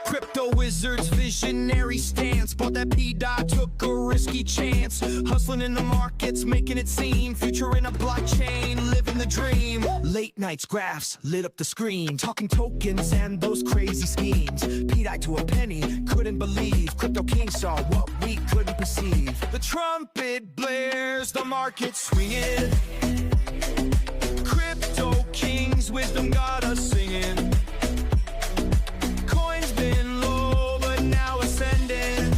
Crypto wizards, visionary stance. Bought that PDAI, took a risky chance. Hustling in the markets, making it seem. Future in a blockchain, living the dream. Late nights, graphs lit up the screen. Talking tokens and those crazy schemes. PDAI to a penny, couldn't believe. Crypto King saw what we couldn't perceive. The trumpet blares, the market swinging. Crypto King's wisdom got us singing. Coin's been low, but now ascending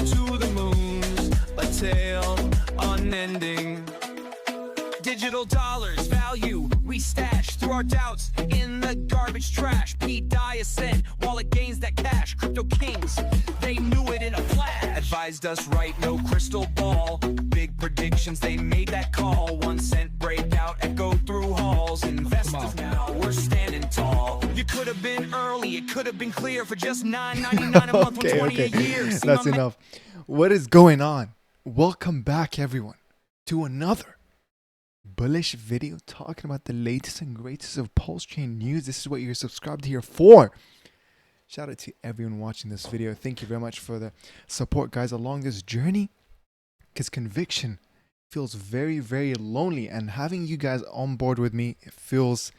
to the moons, a tale unending. Digital dollars, value we stash through our doubts in the garbage trash. PDAI ascend while it gains that cash. Crypto Kings, they knew it in a flash. Advised us right, no crystal ball. Big predictions, they made that call. 1 cent breakout, echo through halls. Investors now, we're standing tall. You could have been early, it could have been clear for just $9.99 a month with 20 a year. See, that's enough. What is going on? Welcome back, everyone, to another bullish video talking about the latest and greatest of PulseChain news. This is what you're subscribed here for. Shout out to everyone watching this video. Thank you very much for the support, guys, along this journey, because conviction feels very, very lonely, and having you guys on board with me, it feels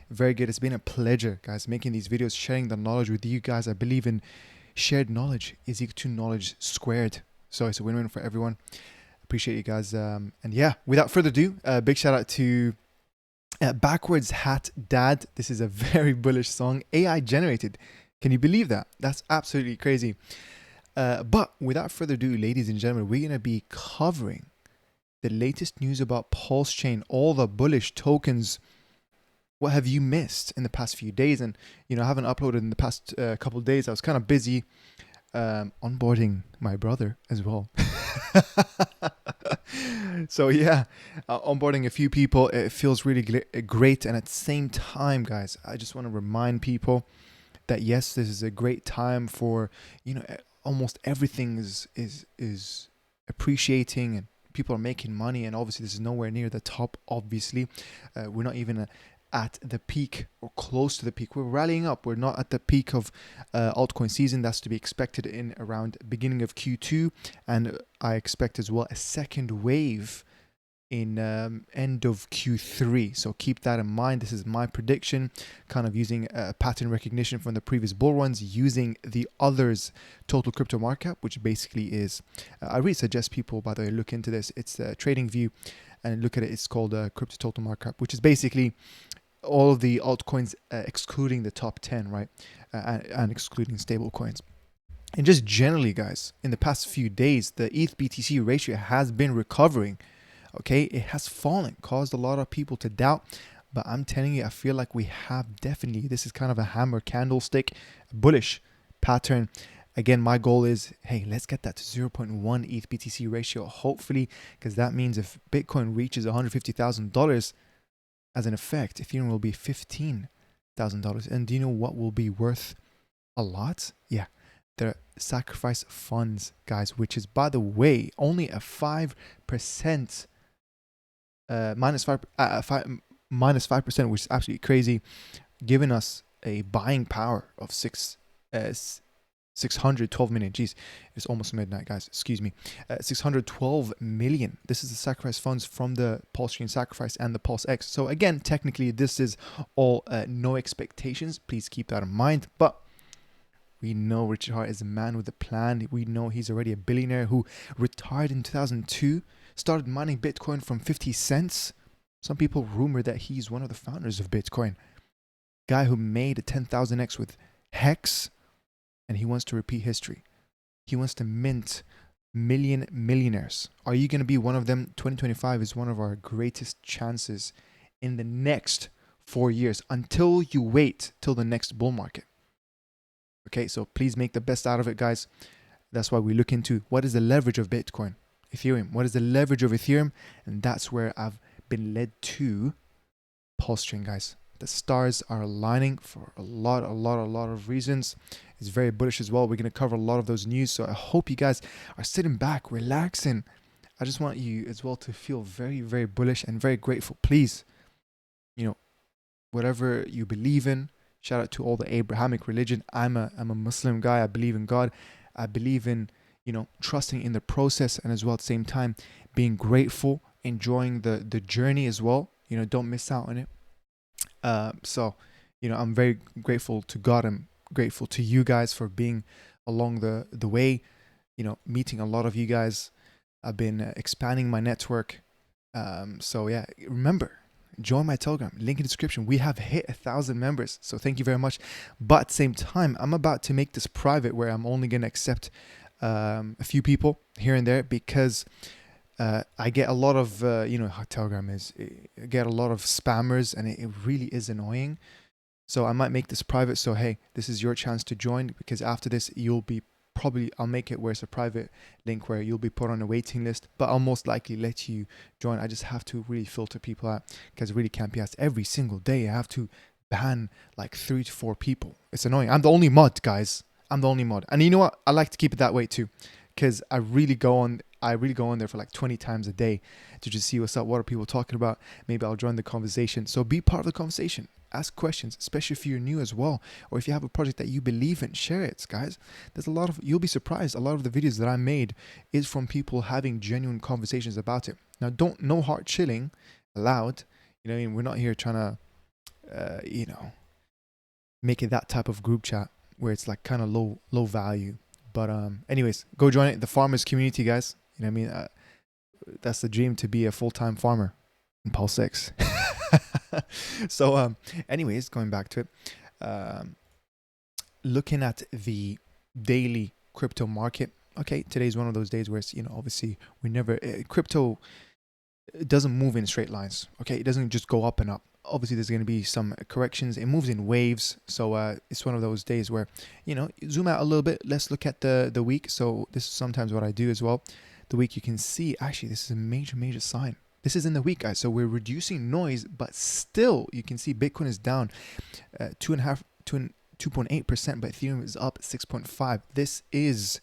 very good. It's been a pleasure, guys, making these videos, sharing the knowledge with you guys. I believe in shared knowledge is equal to knowledge squared. So it's a win-win for everyone. Appreciate you guys. And yeah, without further ado, big shout out to Backwards Hat Dad. This is a very bullish song, AI generated. Can you believe that? That's absolutely crazy. But without further ado, ladies and gentlemen, we're going to be covering the latest news about PulseChain, all the bullish tokens. What have you missed in the past few days? And, you know, I haven't uploaded in the past couple of days. I was kind of busy onboarding my brother as well. So yeah, onboarding a few people. It feels really great. And at the same time, guys, I just want to remind people that yes, this is a great time for, you know, almost everything is appreciating and people are making money, and obviously this is nowhere near the top. Obviously, we're not even at the peak or close to the peak. We're rallying up. We're not at the peak of altcoin season. That's to be expected in around beginning of Q2, and I expect as well a second wave in end of Q3. So keep that in mind. This is my prediction, kind of using pattern recognition from the previous bull runs, using the others total crypto market cap, which basically is, I really suggest people, by the way, look into this. It's a trading view and look at it. It's called crypto total market cap, which is basically all of the altcoins excluding the top 10, right? And excluding stable coins. And just generally, guys, in the past few days, the ETH-BTC ratio has been recovering. Okay, it has fallen, caused a lot of people to doubt, but I'm telling you, I feel like we have definitely, this is kind of a hammer candlestick, bullish pattern. Again, my goal is, hey, let's get that to 0.1 ETH-BTC ratio, hopefully, because that means if Bitcoin reaches $150,000 as an effect, Ethereum will be $15,000. And do you know what will be worth a lot? Yeah, the sacrifice funds, guys, which is, by the way, only a 5%. Minus 5%, which is absolutely crazy, giving us a buying power of 612 million. Jeez, it's almost midnight, guys. Excuse me. 612 million. This is the sacrifice funds from the PulseChain sacrifice and the PulseX. So again, technically, this is all no expectations. Please keep that in mind. But we know Richard Hart is a man with a plan. We know he's already a billionaire who retired in 2002. Started mining Bitcoin from 50 cents. Some people rumor that he's one of the founders of Bitcoin. Guy who made a 10,000x with Hex, and he wants to repeat history. He wants to mint millionaires. Are you going to be one of them? 2025 is one of our greatest chances in the next 4 years, until you wait till the next bull market. Okay, so please make the best out of it, guys. That's why we look into what is the leverage of Bitcoin. Ethereum. What is the leverage of Ethereum? And that's where I've been led to PulseChain, guys. The stars are aligning for a lot of reasons. It's very bullish as well. We're going to cover a lot of those news. So I hope you guys are sitting back, relaxing. I just want you as well to feel very, very bullish and very grateful. Please, you know, whatever you believe in, Shout out to all the Abrahamic religion. I'm a Muslim guy. I believe in God. I believe in, trusting in the process, and as well at the same time being grateful, enjoying the journey as well. Don't miss out on it. So I'm very grateful to God. I'm grateful to you guys for being along the way. Meeting a lot of you guys. I've been expanding my network. So yeah, remember, join my Telegram, link in the description. We have hit 1,000 members, so thank you very much. But at the same time, I'm about to make this private, where I'm only going to accept a few people here and there, because I get a lot of how Telegram is. I get a lot of spammers, and it really is annoying. So I might make this private. So hey, this is your chance to join, because after this you'll be I'll make it where it's a private link where you'll be put on a waiting list, but I'll most likely let you join. I just have to really filter people out, because it really can't be asked. Every single day I have to ban like 3 to 4 people. It's annoying. I'm the only mod, guys. I'm the only mod. And you know what? I like to keep it that way too, because I really go on there for like 20 times a day to just see what's up. What are people talking about? Maybe I'll join the conversation. So be part of the conversation. Ask questions, especially if you're new as well, or if you have a project that you believe in, share it, guys. You'll be surprised. A lot of the videos that I made is from people having genuine conversations about it. Now, no hard chilling allowed. We're not here trying to, make it that type of group chat where it's like kind of low value. But anyways, go join it. The farmers community, guys. That's the dream, to be a full-time farmer in PulseX. So anyways, going back to it, looking at the daily crypto market. Okay, today's one of those days where it's, obviously crypto doesn't move in straight lines. Okay, it doesn't just go up and up. Obviously there's going to be some corrections. It moves in waves. So it's one of those days where, zoom out a little bit. Let's look at the week. So this is sometimes what I do as well. The week, you can see, actually, this is a major sign. This is in the week, guys. So we're reducing noise, but still you can see Bitcoin is down 2.8%, but Ethereum is up 6.5. This is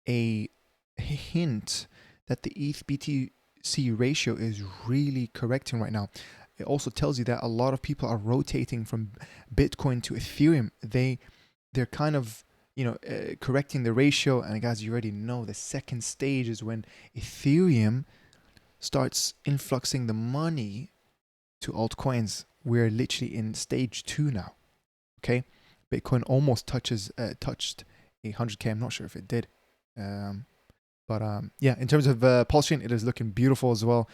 a hint that the ETH-BTC ratio is really correcting right now. It also tells you that a lot of people are rotating from Bitcoin to Ethereum. They're kind of correcting the ratio. And guys, you already know the second stage is when Ethereum starts influxing the money to altcoins. We're literally in stage 2 now. Okay, Bitcoin almost touched 100K. I'm not sure if it did, but yeah, in terms of PulseChain, it is looking beautiful as well.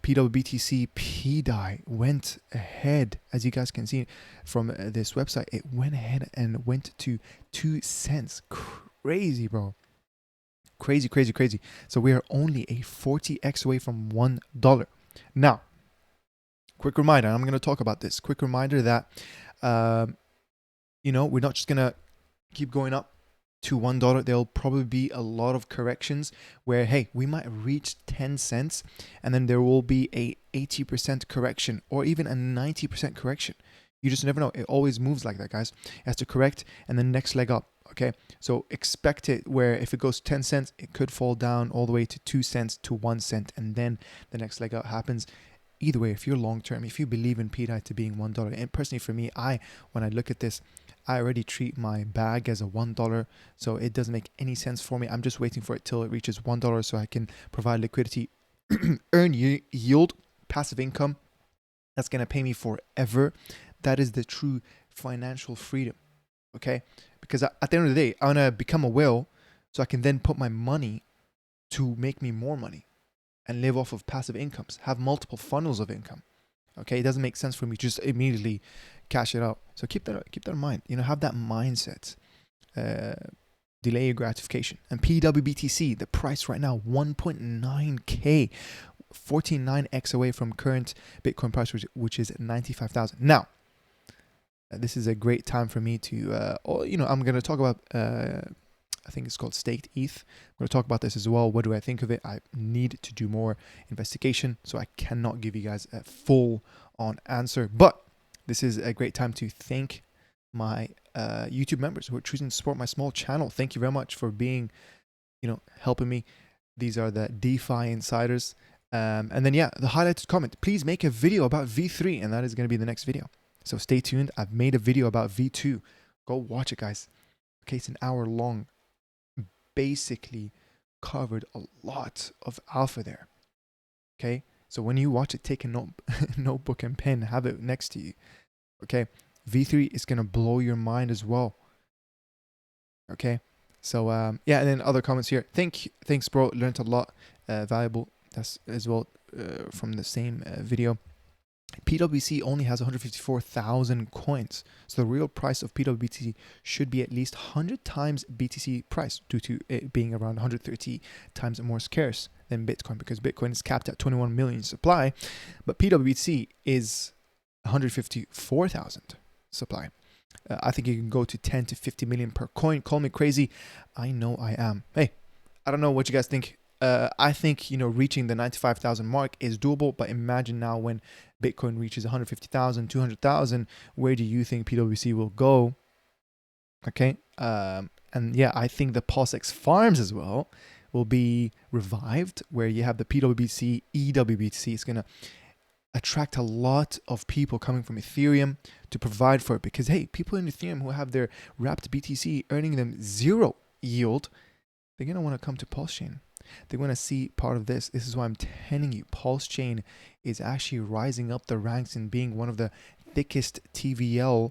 pWBTC PDAI went ahead, as you guys can see from this website. It went ahead and went to 2 cents. Crazy, bro. Crazy. So we are only a 40x away from $1. Now, quick reminder, and I'm going to talk about this. Quick reminder that, we're not just going to keep going up to $1. There'll probably be a lot of corrections where, hey, we might reach 10 cents and then there will be a 80% correction or even a 90% correction. You just never know. It always moves like that, guys. It has to correct and then next leg up. Okay, so expect it where if it goes 10 cents, it could fall down all the way to 2 cents to 1 cent, and then the next leg up happens. Either way, if you're long term, if you believe in PDAI to being $1, and personally for me, when I look at this, I already treat my bag as a $1, so it doesn't make any sense for me. I'm just waiting for it till it reaches $1 so I can provide liquidity, earn yield, passive income. That's gonna pay me forever. That is the true financial freedom. Okay, because at the end of the day, I want to become a whale so I can then put my money to make me more money and live off of passive incomes, have multiple funnels of income. Okay, it doesn't make sense for me to just immediately cash it out. So keep that in mind. Have that mindset. Delay your gratification. And pWBTC, the price right now, 1.9K, 49x away from current Bitcoin price, which is 95,000. Now, this is a great time for me to, I'm going to talk about, I think it's called staked ETH. I'm going to talk about this as well. What do I think of it? I need to do more investigation, so I cannot give you guys a full-on answer. But this is a great time to thank my YouTube members who are choosing to support my small channel. Thank you very much for being, helping me. These are the DeFi insiders. And then, yeah, the highlighted comment. Please make a video about V3, and that is going to be the next video. So stay tuned. I've made a video about V2. Go watch it, guys. Okay, it's an hour long. Basically covered a lot of alpha there. Okay, so when you watch it, take a notebook and pen, have it next to you. Okay, V3 is gonna blow your mind as well. Okay, so yeah, and then other comments here. Thanks, bro. Learned a lot, valuable. That's as well from the same video. PWBTC only has 154,000 coins, so the real price of pWBTC should be at least 100 times BTC price, due to it being around 130 times more scarce than Bitcoin, because Bitcoin is capped at 21 million supply, but pWBTC is 154,000 supply. I think you can go to 10 to 50 million per coin. Call me crazy. I know I am. Hey, I don't know what you guys think. I think, reaching the 95,000 mark is doable, but imagine now when Bitcoin reaches 150,000, 200,000, where do you think pWBTC will go? Okay. And yeah, I think the PulseX farms as well will be revived, where you have the pWBTC, eWBTC. It's going to attract a lot of people coming from Ethereum to provide for it, because hey, people in Ethereum who have their wrapped BTC earning them 0 yield, they're going to want to come to PulseChain. They want to see part of this. This is why I'm telling you, PulseChain is actually rising up the ranks and being one of the thickest TVL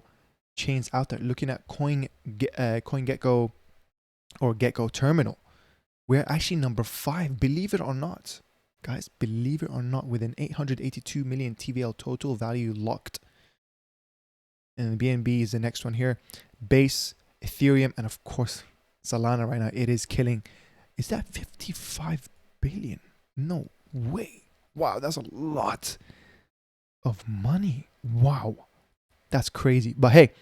chains out there. Looking at CoinGecko or Gecko Terminal, we're actually number 5, believe it or not. Guys, believe it or not, with an 882 million TVL total value locked. And BNB is the next one here. Base, Ethereum, and of course, Solana right now. It is killing. Is that 55 billion? No way. Wow, that's a lot of money. Wow, that's crazy. But hey,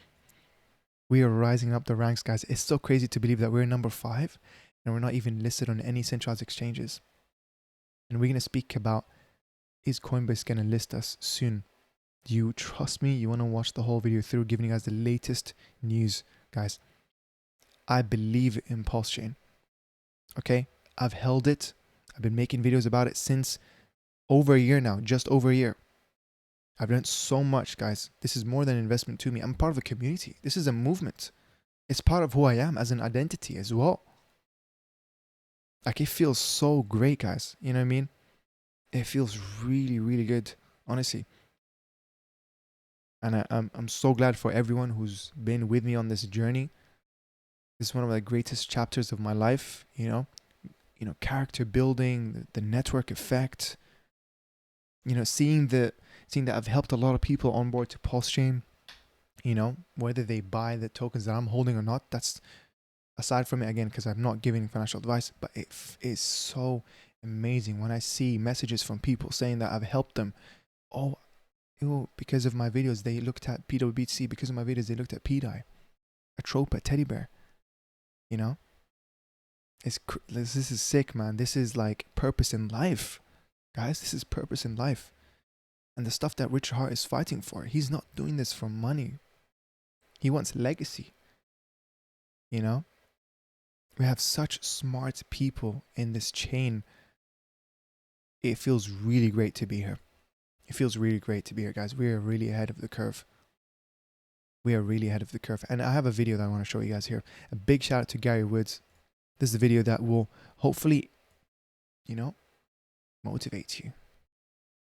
we are rising up the ranks, guys. It's so crazy to believe that we're number 5 and we're not even listed on any centralized exchanges. And we're going to speak about, is Coinbase going to list us soon? Do you trust me? You want to watch the whole video through, giving you guys the latest news, guys. I believe in PulseChain. Okay, I've held it. I've been making videos about it since over a year now, just over a year. I've learned so much, guys. This is more than an investment to me. I'm part of a community. This is a movement. It's part of who I am as an identity as well. Like, it feels so great, guys. You know what I mean? It feels really, really good, honestly. And I'm so glad for everyone who's been with me on this journey. This is one of the greatest chapters of my life, character building, the network effect, seeing that I've helped a lot of people on board to PulseChain, whether they buy the tokens that I'm holding or not. That's aside from it, again, because I'm not giving financial advice, but it is so amazing when I see messages from people saying that I've helped them. Oh, because of my videos, they looked at pWBTC. Because of my videos, they looked at PDAI, Atropa, Teddy Bear. This is sick, man. This is like purpose in life, guys. This is purpose in life, and the stuff that Richard Hart is fighting for. He's not doing this for money. He wants legacy. We have such smart people in this chain. It feels really great to be here. It feels really great to be here, guys. We are really ahead of the curve. We are really ahead of the curve. And I have a video that I want to show you guys here. A big shout out to Gary Woods. This is a video that will hopefully, motivate you.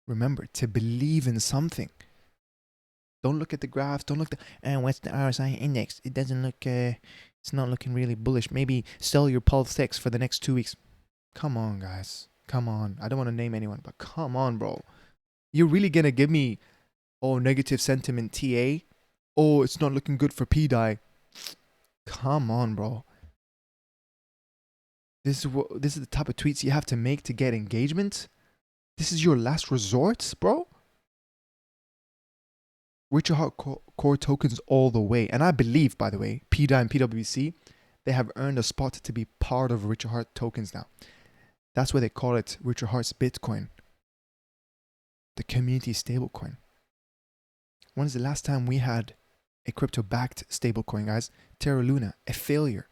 Remember to believe in something. Don't look at the graphs. Don't look what's the RSI index? It doesn't look, it's not looking really bullish. Maybe sell your PulseX for the next 2 weeks. Come on, guys. Come on. I don't want to name anyone, but come on, bro. You're really going to give me, negative sentiment TA? Oh, it's not looking good for PDAI. Come on, bro. This is the type of tweets you have to make to get engagement. This is your last resort, bro. Richard Hart core tokens all the way. And I believe, by the way, PDAI and pWBTC, they have earned a spot to be part of Richard Hart tokens now. That's why they call it Richard Hart's Bitcoin. The community stablecoin. When is the last time we had a crypto-backed stablecoin, guys? Terra Luna, a failure.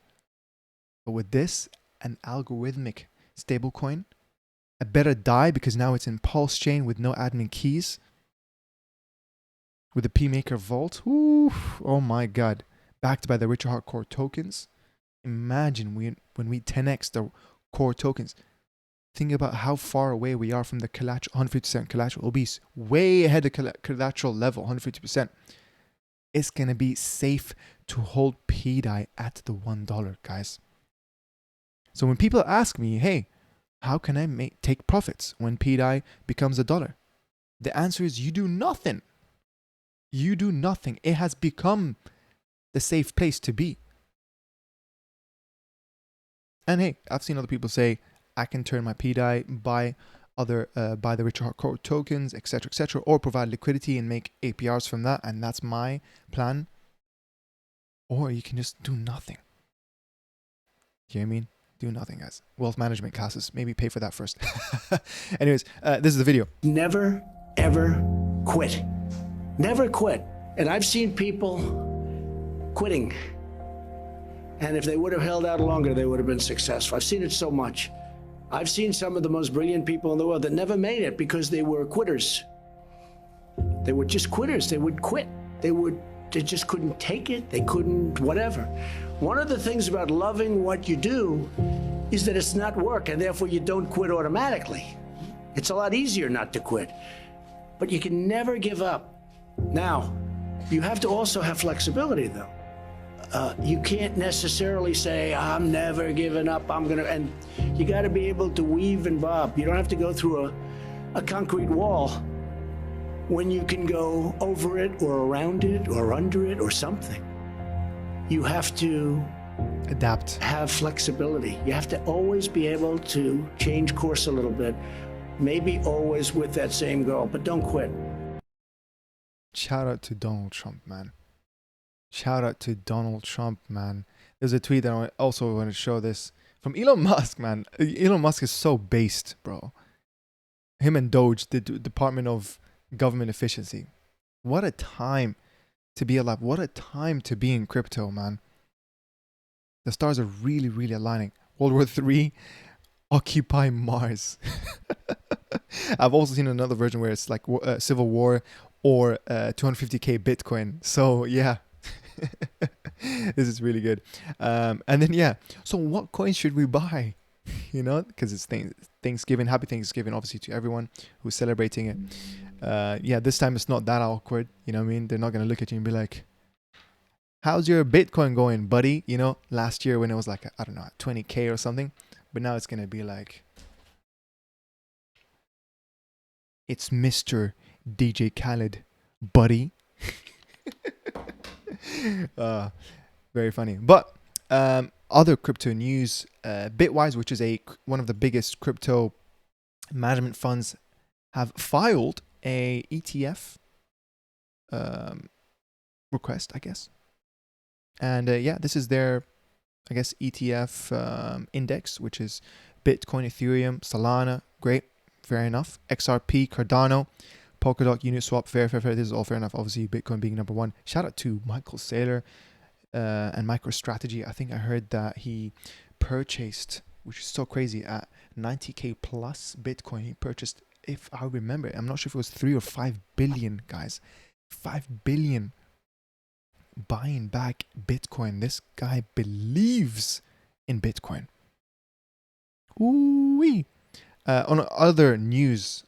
But with this, an algorithmic stablecoin, a better DAI because now it's in PulseChain with no admin keys. with the P Maker Vault. Ooh, oh my God. Backed by the Richer Heart Core tokens. Imagine when we 10x the core tokens. Think about how far away we are from the collateral, 150% collateral. Obese, way ahead of collateral level, 150%. It's going to be safe to hold PDAI at the $1, guys. So when people ask me, hey, how can I take profits when PDAI becomes $1? The answer is you do nothing. You do nothing. It has become the safe place to be. And hey, I've seen other people say, I can turn my PDAI, buy the Richer Heart Core tokens, etc., or provide liquidity and make APRs from that, and that's my plan. Or you can just do nothing. You know what I mean? Do nothing, guys. Wealth management classes. Maybe pay for that first. Anyways, this is the video. Never, ever quit. Never quit. And I've seen people quitting. And if they would have held out longer, they would have been successful. I've seen it so much. I've seen some of the most brilliant people in the world that never made it because they were quitters. They were just quitters. They would quit. They just couldn't take it. They couldn't whatever. One of the things about loving what you do is that it's not work, and therefore you don't quit automatically. It's a lot easier not to quit. But you can never give up. Now, you have to also have flexibility, though. You can't necessarily say, I'm never giving up, and you got to be able to weave and bob. You don't have to go through a concrete wall when you can go over it or around it or under it or something. You have to adapt, have flexibility. You have to always be able to change course a little bit, maybe always with that same goal, but don't quit. Shout out to Donald Trump, man. Shout out to Donald Trump, man. There's a tweet that I also want to show this from Elon Musk, man. Elon Musk is so based, bro. Him and Doge, the Department of Government Efficiency. What a time to be alive. What a time to be in crypto, man. The stars are really, really aligning. World War III, occupy Mars. I've also seen another version where it's like Civil War or 250k Bitcoin. So yeah. This is really good. And then yeah, so what coins should we buy? You know, because it's Thanksgiving. Happy Thanksgiving, obviously, to everyone who's celebrating it. Yeah, this time it's not that awkward. You know what I mean? They're not gonna look at you and be like, how's your Bitcoin going, buddy? You know, last year when it was like, I don't know, 20k or something, but now it's gonna be like, it's Mr. DJ Khaled, buddy. Very funny. But other crypto news, Bitwise, which is one of the biggest crypto management funds, have filed a ETF request, I guess. And yeah, this is their, I guess, ETF index, which is Bitcoin, Ethereum, Solana. Great, fair enough. XRP, Cardano, Polkadot, Uniswap, fair. This is all fair enough. Obviously, Bitcoin being number one. Shout out to Michael Saylor and MicroStrategy. I think I heard that he purchased, which is so crazy, at 90k plus Bitcoin. He purchased, if I remember, I'm not sure if it was 3 or 5 billion, guys. 5 billion buying back Bitcoin. This guy believes in Bitcoin. Ooh-wee. On other news,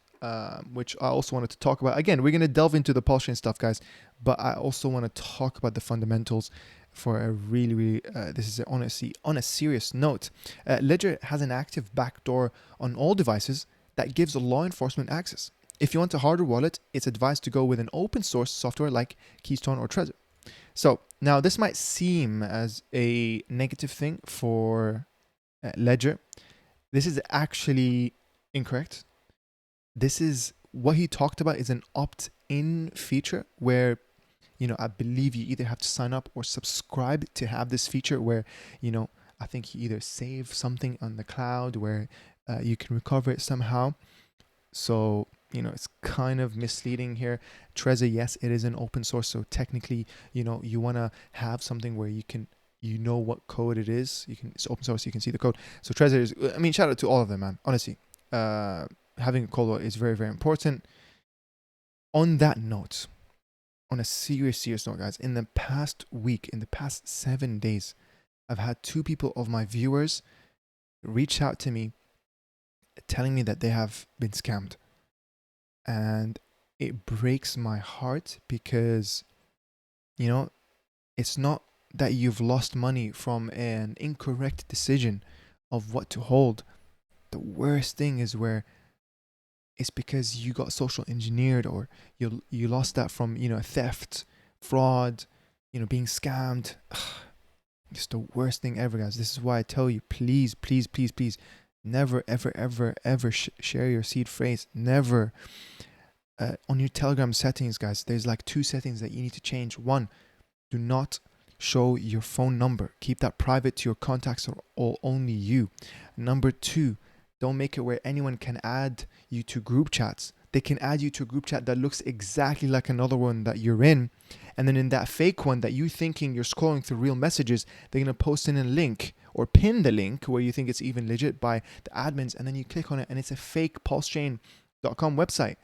which I also wanted to talk about. Again, we're going to delve into the PulseChain stuff, guys, but I also want to talk about the fundamentals for a really, this is honestly on a serious note. Ledger has an active backdoor on all devices that gives law enforcement access. If you want a harder wallet, it's advised to go with an open source software like Keystone or Trezor. So now this might seem as a negative thing for Ledger. This is actually incorrect. This is what he talked about, is an opt-in feature where, you know, I believe you either have to sign up or subscribe to have this feature where, you know, I think you either save something on the cloud where you can recover it somehow. So, you know, it's kind of misleading here. Trezor, yes, it is an open source. So technically, you know, you want to have something where you can, you know what code it is. It's open source, you can see the code. So Trezor is, I mean, shout out to all of them, man. Honestly, having a cold wallet is very, very important. On that note, on a serious note, guys, in the past week, in the past 7 days, I've had 2 people of my viewers reach out to me telling me that they have been scammed. And it breaks my heart because, you know, it's not that you've lost money from an incorrect decision of what to hold. The worst thing is where it's because you got social engineered, or you lost that from, you know, theft, fraud, you know, being scammed. It's the worst thing ever, guys. This is why I tell you, please, please, please, please, never, ever, ever, ever share your seed phrase. Never. On your Telegram settings, guys, there's like 2 settings that you need to change. 1, do not show your phone number. Keep that private to your contacts or only you. Number 2, don't make it where anyone can add you to group chats. They can add you to a group chat that looks exactly like another one that you're in. And then in that fake one that you thinking you're scrolling through real messages, they're going to post in a link or pin the link where you think it's even legit by the admins. And then you click on it and it's a fake PulseChain.com website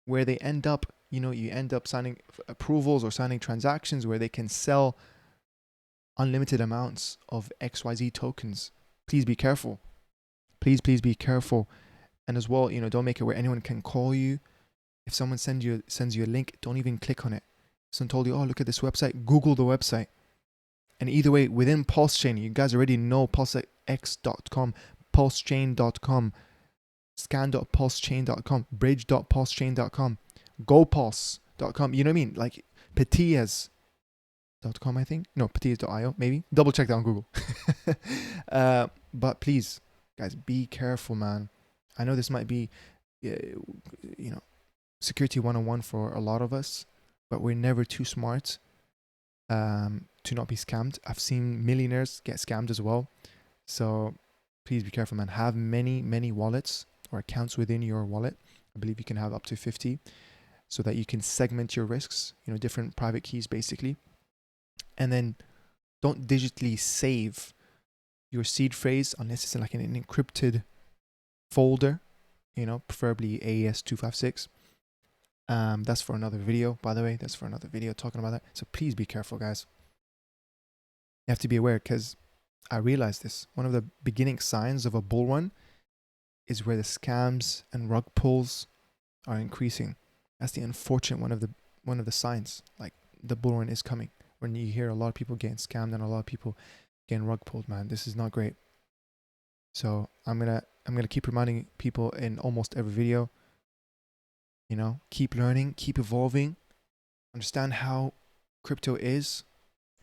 where they end up, you know, you end up signing approvals or signing transactions where they can sell unlimited amounts of XYZ tokens. Please be careful. Please, please be careful. And as well, you know, don't make it where anyone can call you. If someone sends you a link, don't even click on it. Someone told you, oh, look at this website, Google the website. And either way, within PulseChain, you guys already know PulseX.com, PulseChain.com, scan.pulsechain.com, bridge.pulsechain.com, gopulse.com. You know what I mean? Like Petias.com, I think. No, Petias.io, maybe. Double check that on Google. But please, guys, be careful, man. I know this might be, you know, security 101 for a lot of us, but we're never too smart to not be scammed. I've seen millionaires get scammed as well. So please be careful, man. Have many wallets or accounts within your wallet. I believe you can have up to 50 so that you can segment your risks, you know, different private keys basically. And then don't digitally save your seed phrase unless it's in like an encrypted folder, you know, preferably AES-256. That's for another video, by the way. That's for another video talking about that. So please be careful, guys. You have to be aware, because I realized this. One of the beginning signs of a bull run is where the scams and rug pulls are increasing. That's the unfortunate one of the signs. Like, the bull run is coming. When you hear a lot of people getting scammed and a lot of people getting rug pulled, man, this is not great. So I'm gonna keep reminding people in almost every video, you know, keep learning, keep evolving, understand how crypto is.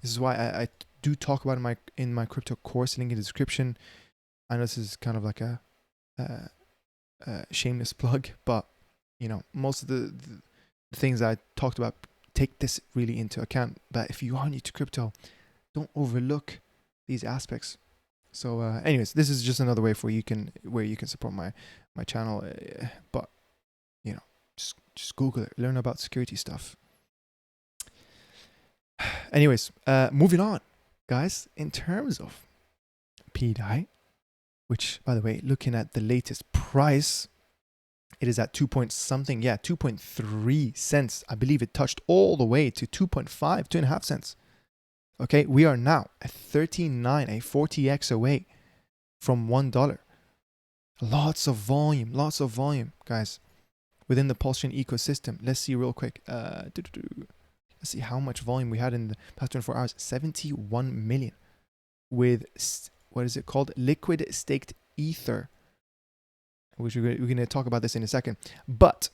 This is why I do talk about it in my crypto course, link in the description. I know this is kind of like a shameless plug, but you know, most of the things I talked about take this really into account. But if you are new to crypto, don't overlook these aspects. So anyways, this is just another way where you can support my channel. But you know, just Google it, learn about security stuff. Anyways, moving on, guys. In terms of PDAI, which, by the way, looking at the latest price, it is at 2.3 cents. I believe it touched all the way to 2.5 cents. Okay, we are now at 39, a 40x away from $1. Lots of volume, guys, within the PulseChain ecosystem. Let's see real quick. Let's see how much volume we had in the past 24 hours. 71 million with, what is it called? Liquid staked Ether, which we're going to talk about this in a second. But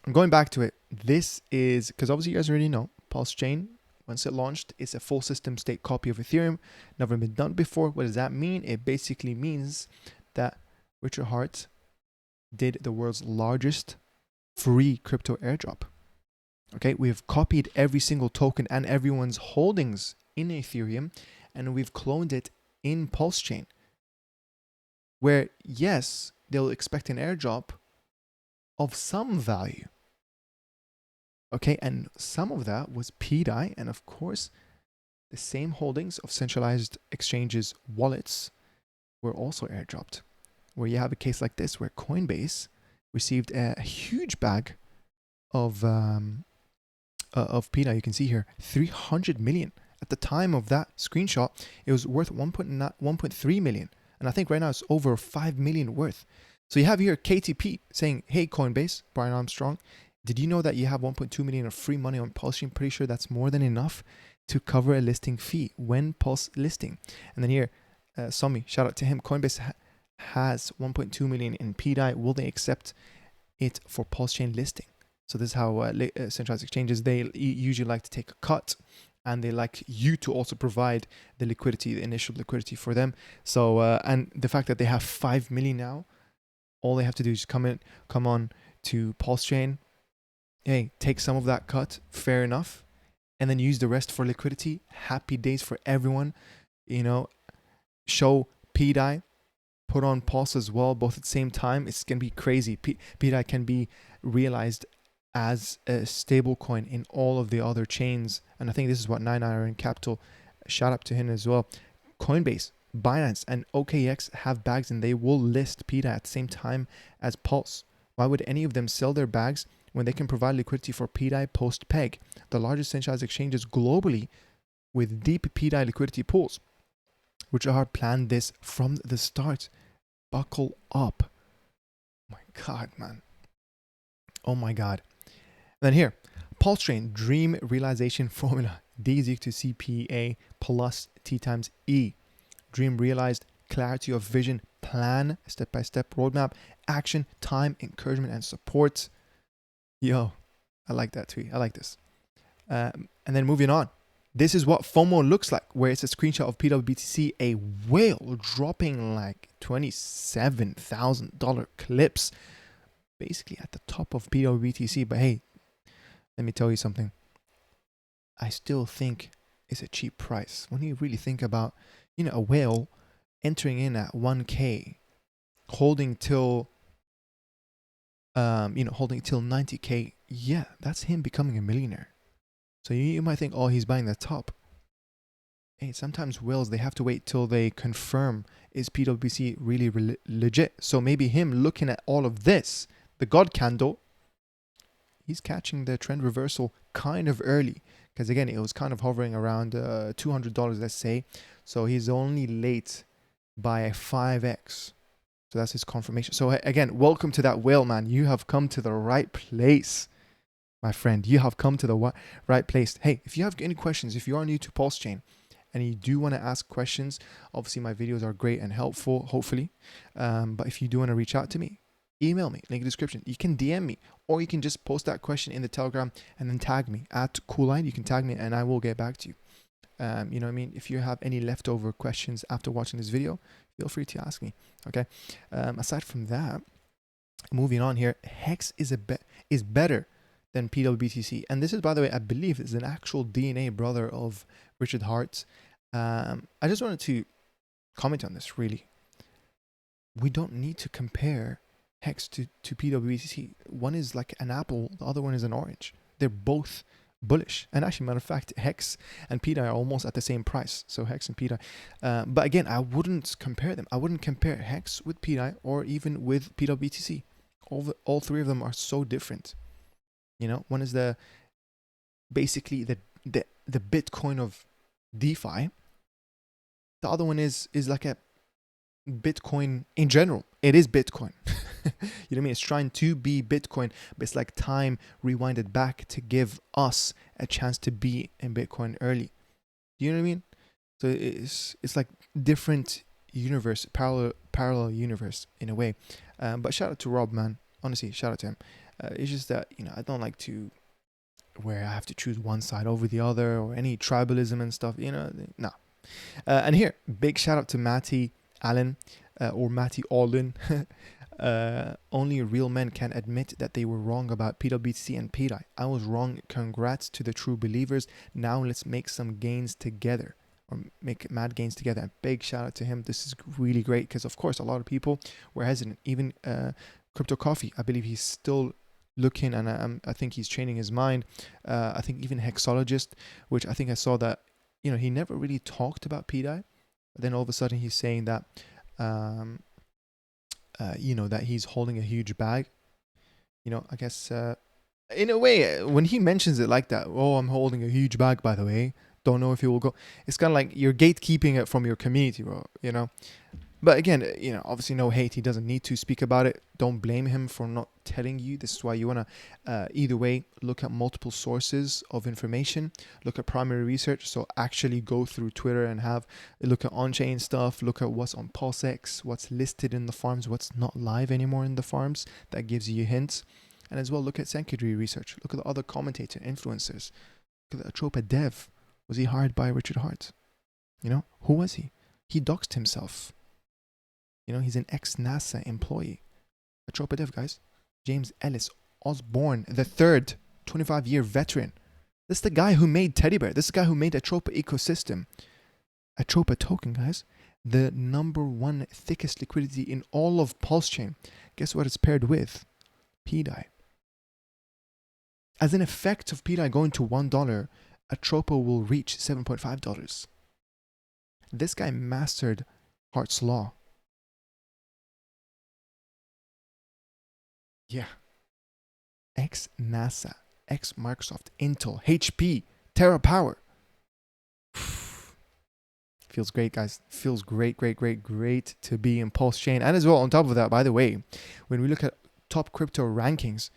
I'm going back to it. This is, because obviously you guys already know, PulseChain, once it launched, it's a full system state copy of Ethereum. Never been done before. What does that mean? It basically means that Richard Hart did the world's largest free crypto airdrop. Okay, we've copied every single token and everyone's holdings in Ethereum, and we've cloned it in PulseChain, where, yes, they'll expect an airdrop of some value. Okay, and some of that was PDAI, and of course, the same holdings of centralized exchanges wallets were also airdropped. Where you have a case like this, where Coinbase received a huge bag of of PDAI. You can see here 300 million. At the time of that screenshot, it was worth 1.3 million. And I think right now it's over 5 million worth. So you have here KTP saying, hey, Coinbase, Brian Armstrong, did you know that you have 1.2 million of free money on PulseChain? Pretty sure that's more than enough to cover a listing fee when Pulse listing. And then here, Somi, shout out to him. Coinbase has 1.2 million in PDAI. Will they accept it for PulseChain listing? So this is how centralized exchanges, they usually like to take a cut, and they like you to also provide the liquidity, the initial liquidity for them. So and the fact that they have 5 million now, all they have to do is come on to PulseChain. Hey, take some of that cut, fair enough, and then use the rest for liquidity. Happy days for everyone. You know, show PDAI, put on Pulse as well, both at the same time. It's going to be crazy. PDAI can be realized as a stable coin in all of the other chains. And I think this is what 9 Iron Capital, shout out to him as well. Coinbase, Binance, and OKX have bags, and they will list PDAI at the same time as Pulse. Why would any of them sell their bags when they can provide liquidity for PDAI post-peg, the largest centralized exchanges globally with deep PDAI liquidity pools, which are planned this from the start? Buckle up. Oh my God, man. Oh my God. Then here, PulseChain Dream Realization Formula. D is equal to CPA plus T times E. Dream realized, clarity of vision, plan, step-by-step roadmap, action, time, encouragement, and support. Yo, I like that tweet. I like this. And then moving on. This is what FOMO looks like, where it's a screenshot of pWBTC, a whale dropping like $27,000 clips, basically at the top of pWBTC. But hey, let me tell you something. I still think it's a cheap price. When you really think about, you know, a whale entering in at 1K, holding till, holding till 90K. Yeah, that's him becoming a millionaire. So you might think, oh, he's buying the top. Hey, sometimes whales, they have to wait till they confirm, is pWBTC really legit? So maybe him looking at all of this, the God candle, he's catching the trend reversal kind of early. Because again, it was kind of hovering around $200, let's say. So he's only late by a 5x. So that's his confirmation. So again, welcome to that whale, man. You have come to the right place, my friend. You have come to the right place. Hey, if you have any questions, if you are new to PulseChain and you do want to ask questions, obviously my videos are great and helpful, hopefully. But if you do want to reach out to me, email me, link in the description. You can DM me, or you can just post that question in the Telegram and then tag me at Coolline. You can tag me and I will get back to you. You know what I mean? If you have any leftover questions after watching this video, feel free to ask me. Okay. Aside from that, moving on here, Hex is better than pWBTC. And this is, by the way, I believe is an actual DNA brother of Richard Hart's. I just wanted to comment on this, really. We don't need to compare Hex to pWBTC. One is like an apple, the other one is an orange. They're both bullish. And actually, matter of fact, Hex and PDAI are almost at the same price. So Hex and PDAI. But again, I wouldn't compare them. I wouldn't compare Hex with PDAI or even with pWBTC. All three of them are so different. You know, one is basically the Bitcoin of DeFi. The other one is like a Bitcoin in general. It is Bitcoin. You know what I mean? It's trying to be Bitcoin, but it's like time rewinded back to give us a chance to be in Bitcoin early. You know what I mean? So it's like different universe, parallel universe in a way. But shout out to Rob, man. Honestly, shout out to him. It's just that, you know, I don't like to where I have to choose one side over the other or any tribalism and stuff. You know, no. And here, big shout out to Matty Allen or Matty Allen. Only real men can admit that they were wrong about pWBTC and PDAI. I was wrong. Congrats to the true believers. Now let's make some gains together, or make mad gains together. And big shout out to him. This is really great because, of course, a lot of people were hesitant. Even Crypto Coffee, I believe he's still looking, and I think he's changing his mind. I think even Hexologist, which I think I saw that, you know, he never really talked about PDAI, but then all of a sudden he's saying that you know, that he's holding a huge bag. You know, I guess In a way, when he mentions it like that, oh, I'm holding a huge bag, by the way, don't know if he will go. It's kind of like you're gatekeeping it from your community, bro, you know? But again, obviously no hate. He doesn't need to speak about it. Don't blame him for not telling you. This is why you want to, either way, look at multiple sources of information. Look at primary research. So actually go through Twitter and look at on-chain stuff. Look at what's on PulseX, what's listed in the farms, what's not live anymore in the farms. That gives you hints. And as well, look at secondary research. Look at the other commentator, influencers. Look at the Atropa dev. Was he hired by Richard Hart? Who was he? He doxed himself. He's an ex-NASA employee. Atropa dev, guys. James Ellis Osborne the third, 25-year veteran. This is the guy who made Teddy Bear. This is the guy who made Atropa ecosystem. Atropa token, guys. The #1 thickest liquidity in all of PulseChain. Guess what it's paired with? PDAI. As an effect of PDAI going to $1, Atropa will reach $7.5. This guy mastered Hart's Law. Yeah. Ex-NASA, ex-Microsoft, Intel, HP, TerraPower. Feels great, guys. Feels great to be in PulseChain. And as well, on top of that, by the way, when we look at top crypto rankings,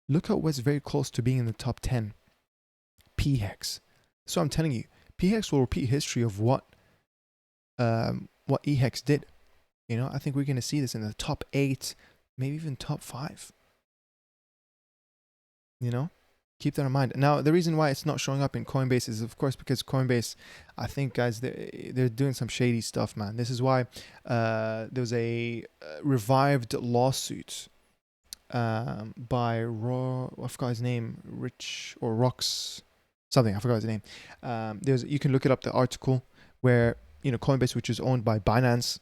look at what's very close to being in the top 10. PHEX. So I'm telling you, PHEX will repeat history of what EHEX did. I think we're going to see this in the top 8, maybe even top 5. Keep that in mind. Now, the reason why it's not showing up in Coinbase is, of course, because Coinbase, I think, guys, they're doing some shady stuff, man. This is why there was a revived lawsuit by I forgot his name, Rich or Rox, something. I forgot his name. You can look it up, the article where Coinbase, which is owned by Binance,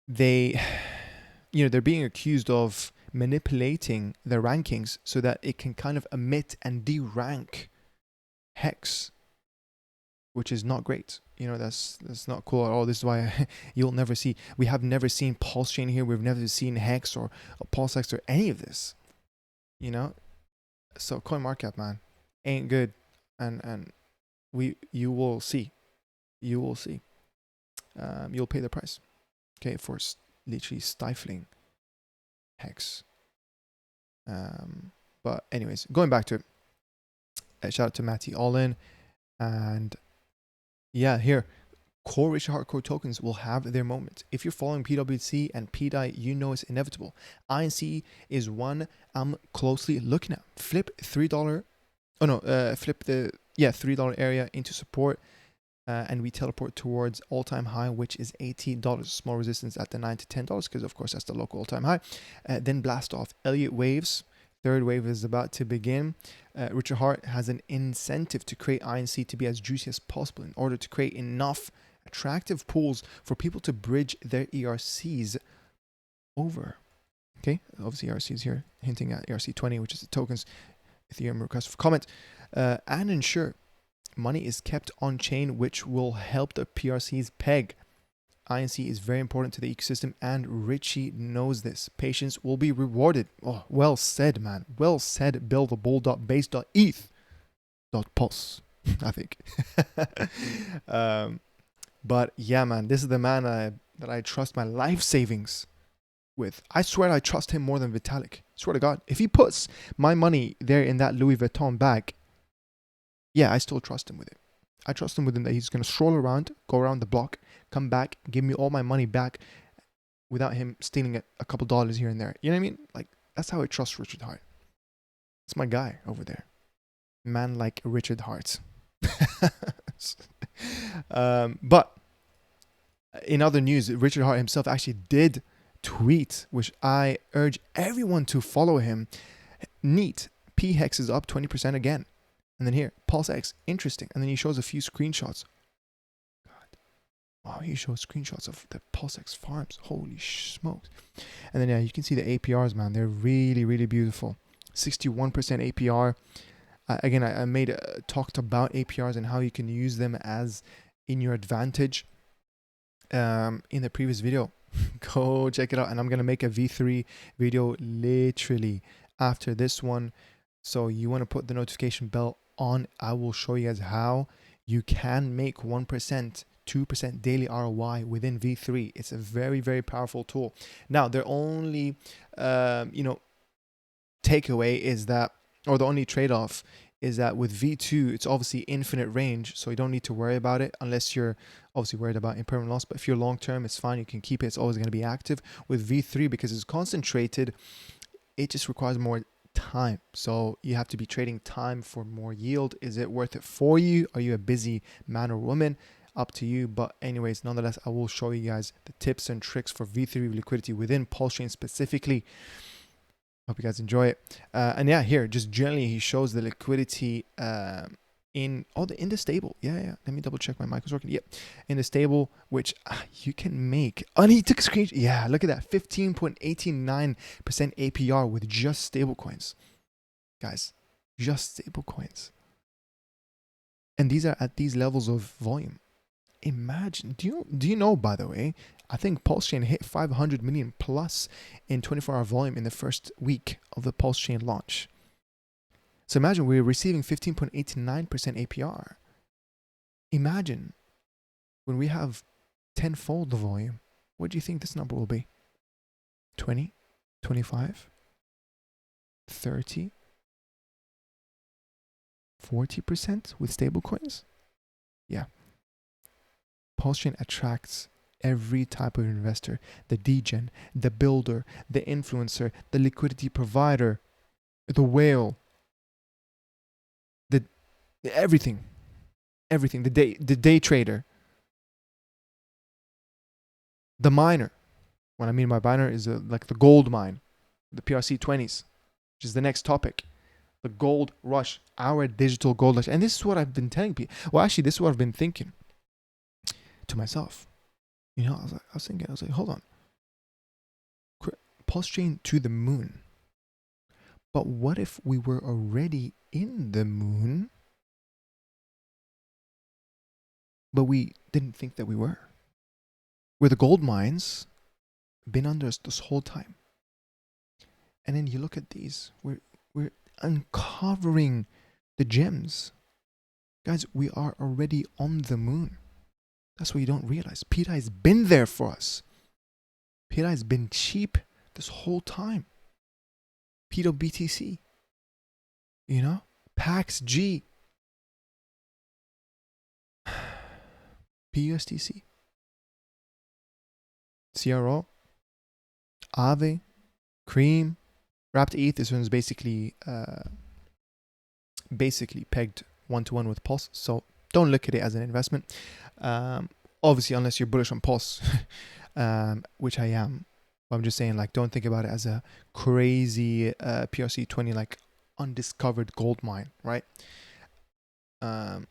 they're being accused of manipulating the rankings so that it can kind of omit and de-rank Hex, which is not great. That's not cool at all. This is why we have never seen PulseChain here. We've never seen Hex or PulseX or any of this. So CoinMarketCap, man, ain't good, and you will see. You'll pay the price, okay, for literally stifling Hex. But anyways, going back to it, shout out to Matty Allin, and yeah, here core Richard Hardcore tokens will have their moment. If you're following pWBTC and PDAI, it's inevitable. INC is one I'm closely looking at. Flip $3 $3 area into support, and we teleport towards all-time high, which is $80. Small resistance at the $9 to $10 because, of course, that's the local all-time high. Then blast off. Elliott waves. Third wave is about to begin. Richard Hart has an incentive to create INC to be as juicy as possible in order to create enough attractive pools for people to bridge their ERCs over. Okay, obviously ERCs here, hinting at ERC20, which is the tokens Ethereum request for comment, and ensure money is kept on chain, which will help the PRCs peg. INC is very important to the ecosystem, and Richie knows this. Patience will be rewarded. Oh, well said, man. Well said. buildthebull.base.eth.pulse, I think. But yeah, man, this is the man that I trust my life savings with. I swear I trust him more than Vitalik. Swear to God. If he puts my money there in that Louis Vuitton bag, yeah, I still trust him with it. I trust him with him that he's going to stroll around, go around the block, come back, give me all my money back without him stealing a couple dollars here and there. You know what I mean? Like, that's how I trust Richard Hart. It's my guy over there. Man like Richard Hart. But in other news, Richard Hart himself actually did tweet, which I urge everyone to follow him. Neat. PHEX is up 20% again. And then here, PulseX, interesting. And then he shows a few screenshots. God. Wow, he shows screenshots of the PulseX farms. Holy smokes. And then, yeah, you can see the APRs, man. They're really, really beautiful. 61% APR. Again, I talked about APRs and how you can use them as in your advantage in the previous video. Go check it out. And I'm going to make a V3 video literally after this one. So you want to put the notification bell on. I will show you guys how you can make 1%, 2% daily ROI within V3. It's a very, very powerful tool. Now, their only, takeaway is that, or the only trade-off is that with V2, it's obviously infinite range, so you don't need to worry about it unless you're obviously worried about impermanent loss. But if you're long-term, it's fine. You can keep it. It's always going to be active. With V3, because it's concentrated, it just requires more time. So you have to be trading time for more yield. Is it worth it for you? Are you a busy man or woman? Up to you. But anyways, nonetheless, I will show you guys the tips and tricks for V3 liquidity within PulseChain specifically. Hope you guys enjoy it. And yeah, here, just generally, he shows the liquidity in the stable. Yeah. Let me double check my mic was working. Yep. In the stable, which you can make. Oh, and he took a screenshot. Yeah, look at that. 15.89% APR with just stable coins. Guys, just stable coins. And these are at these levels of volume. Imagine, do you know, by the way, I think PulseChain hit 500 million plus in 24-hour volume in the first week of the PulseChain launch. So imagine we're receiving 15.89% APR. Imagine when we have tenfold the volume, what do you think this number will be? 20, 25, 30, 40% with stablecoins? Yeah. PulseChain attracts every type of investor: the degen, the builder, the influencer, the liquidity provider, the whale, the everything, the day trader, the miner. What I mean by miner is like the gold mine, the PRC20s, which is the next topic. The gold rush, our digital gold rush. And this is what I've been telling people. Well, actually, this is what I've been thinking to myself. I was thinking, hold on. PulseChain to the moon. But what if we were already in the moon, but we didn't think that we were? Where the gold mines been under us this whole time. And then you look at these, we're uncovering the gems. Guys, we are already on the moon. That's what you don't realize. PDAI has been there for us. PDAI has been cheap this whole time. pWBTC. PAX G. PUSDC. CRO. Aave. Cream. Wrapped ETH. This one's basically pegged 1-to-1 with Pulse. So don't look at it as an investment. Obviously, unless you're bullish on Pulse, which I am. But I'm just saying, don't think about it as a crazy PRC20, undiscovered gold mine, right? I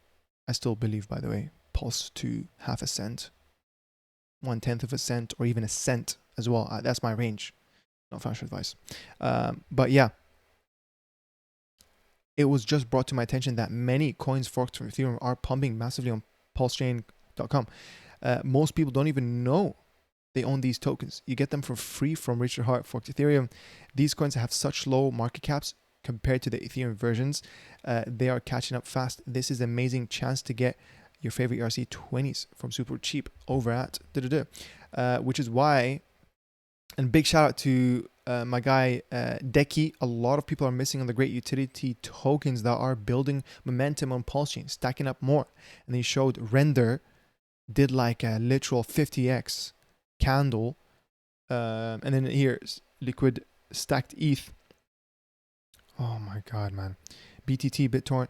still believe, by the way, Pulse to half a cent, 1/10 of a cent, or even a cent as well. That's my range. Not financial advice. But yeah. It was just brought to my attention that many coins forked from Ethereum are pumping massively on PulseChain.com. Most people don't even know they own these tokens. You get them for free from Richard Hart forked Ethereum. These coins have such low market caps compared to the Ethereum versions. They are catching up fast. This is an amazing chance to get your favorite ERC20s from super cheap over at which is why, and big shout out to my guy Deki. A lot of people are missing on the great utility tokens that are building momentum on PulseChain, stacking up more. And they showed Render did a literal 50x candle. And then here's Liquid stacked ETH. Oh my God, man. BTT, BitTorrent,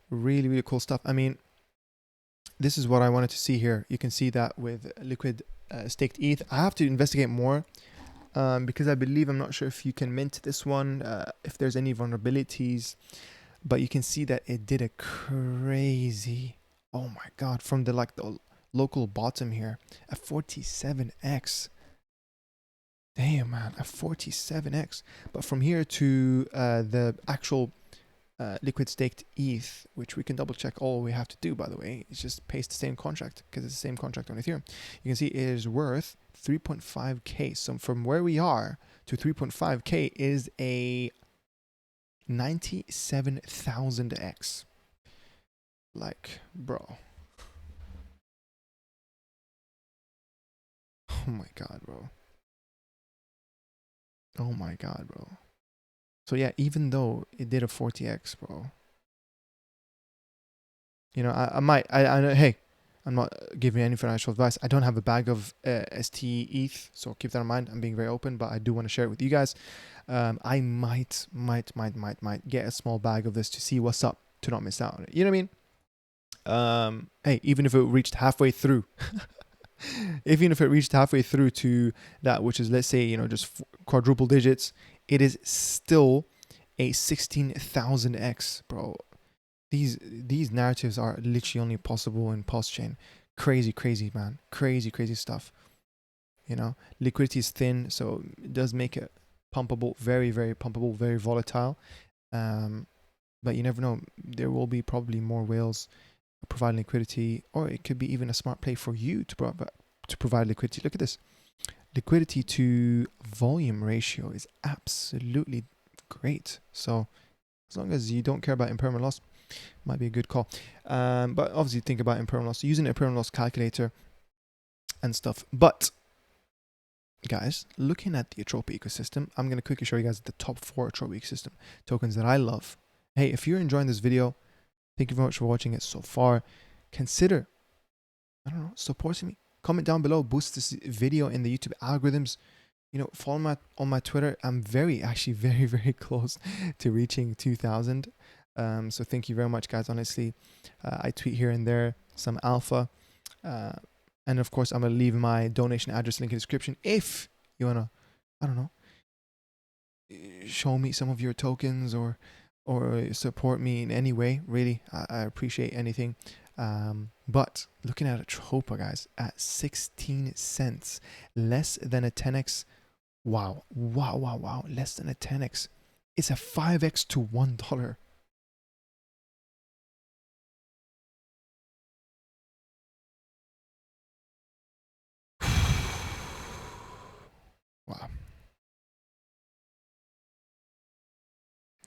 really, really cool stuff. I mean, this is what I wanted to see here. You can see that with Liquid staked ETH. I have to investigate more. Because I believe, I'm not sure if you can mint this one, if there's any vulnerabilities, but you can see that it did a crazy, oh my God, from the local bottom here, a 47x. Damn, man, a 47x. But from here to the actual liquid staked ETH, which we can double check. All we have to do, by the way, is just paste the same contract, because it's the same contract on Ethereum. You can see it is worth 3.5k. So from where we are to 3.5k is a 97,000x. Like, bro. Oh my god, bro. Oh my god, bro. So yeah, even though it did a 40x, bro. You know, I might, hey, I'm not giving any financial advice. I don't have a bag of ST ETH, so keep that in mind. I'm being very open, but I do want to share it with you guys. I might get a small bag of this to see what's up, to not miss out on it. You know what I mean? Hey, even if it reached halfway through, even if it reached halfway through to that, which is, let's say, you know, just quadruple digits, it is still a 16,000x, bro. These narratives are literally only possible in PulseChain. Crazy, man. Crazy stuff. You know, liquidity is thin, so it does make it pumpable, very pumpable, very volatile. But you never know. There will be probably more whales providing liquidity, or it could be even a smart play for you to provide liquidity. Look at this. Liquidity to volume ratio is absolutely great. So as long as you don't care about impermanent loss, might be a good call. But obviously think about impermanent loss, using an impermanent loss calculator and stuff. But guys, looking at the Atropa ecosystem, I'm going to quickly show you guys the top 4 Atropa ecosystem tokens that I love. Hey, if you're enjoying this video, thank you very much for watching it so far. Consider, I don't know, supporting me. Comment down below, boost this video in the YouTube algorithms. You know, follow me on my Twitter. I'm actually very close to reaching 2,000. So thank you very much, guys. Honestly, I tweet here and there, some alpha. And of course, I'm going to leave my donation address link in the description. If you want to, I don't know, show me some of your tokens or support me in any way, really, I appreciate anything. But looking at Atropa, guys, at 16 cents, less than a 10x. Wow. Less than a 10x. It's a 5x to $1.